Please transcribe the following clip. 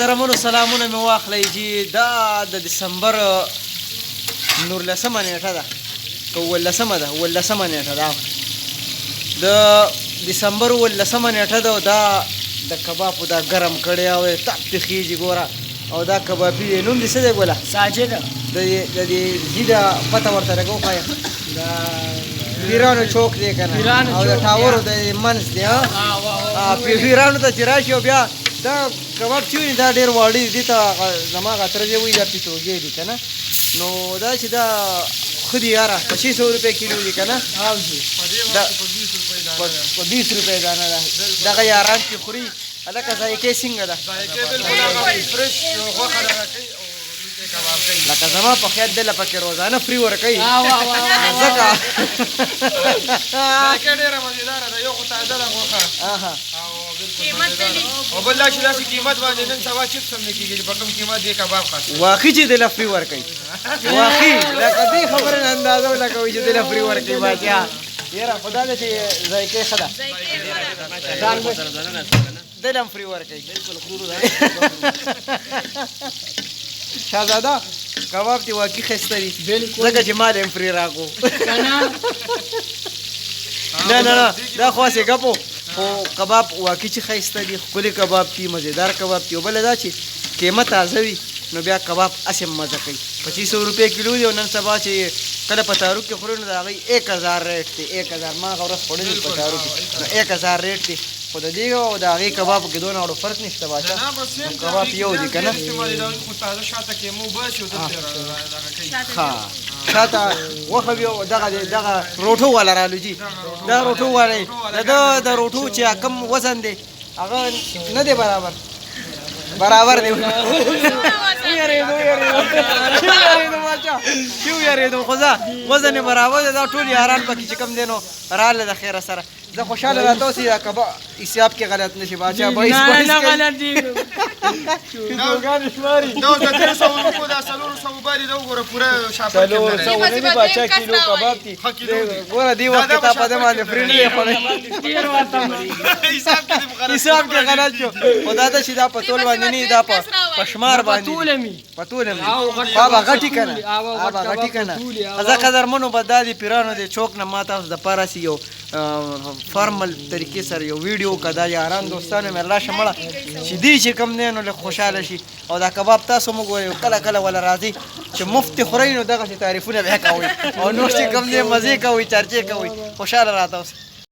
محترمونو سلامونه مې واخلئ چې دا د دسمبر 19مه نیټه ده که 18مه ده 18مه نیټه ده د دسمبر 18مه نیټه ده او دا د کبابو دا ګرم کړی او تپ پخېږي ګوره او دا کبابي نوم دې څه دی ګوله ساجد د دې ځي پته ورته لږ وښایه پیرانو چوک دی که نه او د ټاورو د منځ دی پیرانو ته چې راشي او بیا دا کباب چې ویني دا ډېر واړه دي ته زما غتره دی وایي دا پیتوګې دي که نه نو دا چې دا ښه دي یاره په 600 روپۍ کیلو دي که نه په 20 روپۍ دانه ده دغه یاران چې خوري هلکه ذایقې څنګه ده لکه زما په خیال دله پکې روزانه فري ورکوي ځکه ډېره مزېداره ده یو خو تازه ده غوښه او بل دا چې داسې قیمت باندې نن سبا چپس هم نه کېږي چې په کوم قیمت دې کباب خاص واقعي چې دله فري ورکوي واقعي لکه دې خبرې نه اندازه ولګوي چې دله فري ورکوي باچا یاره خو دا ده چې ذایقې ښه ده دله هم فري ورکوي شهزاده کباب دې واقعي ښایسته دي ځکه چې مال هم فري راکو نه نه نه دا خو هسې ګپو خو کباب واقعي چې ښایسته دي ښکلي کباب دي مزېدار کباب دي او بله دا چې قیمت تازه وي نو بیا کباب هسې مزه کوي 2500 روپۍ کیلو دي او نن سبا چې کله په تارو کې خورو نو د هغوی 1000 ریټ دی 1000 ما هغه ورځ خوړلي په تارو کې نو 1000 ریټ دی خو د دې او د هغې کبابو کې دونه اړو فرق نشته باچا کباب یو دي که نه شاته غوښه بیا دغه روټو والا رالو جي دا روټو والا د روټو چې کم وزن دی هغه نه دی برابر دی ویارېدو خو زه وزن یې برابر دی دا ټول یاران پکې چې کم دی نو راله د خیره سره زه خوشحاله راته اوسې دا کباب حساب کې غلط نه شي باچا نه غلط دي ویډیوګانې شماري دا اوس د 300 روپو دا 400 باري دا وګوره پوره شاپر کې 400 نه دي باچا کیلو کباب دي ګوره دې وخت کې تا په دې باندې فري نه دی خوړی حساب کې غلط شو خو دا ده چې دا په تول باندې نه دا په شمار باندې په توله مې بابا غټي که نه بابا غټي که نه زه قدرمنو به دا د پیرانو د چوک نه ما تاسو دپاره هسې یو فارمل طریقې سره یو ویډیو که دا یاران دوستانو مې راشه مړه چې دی چې کوم دی نو لږ خوشحاله شي او دا کباب تاسو موږ وایو کله کله وله راځي چې مفت خورئ نو دغسې تعریفونه بیا کوئ او نور چې کوم دی مزې کوئ چرچې کوئ خوشحاله راته اوسئ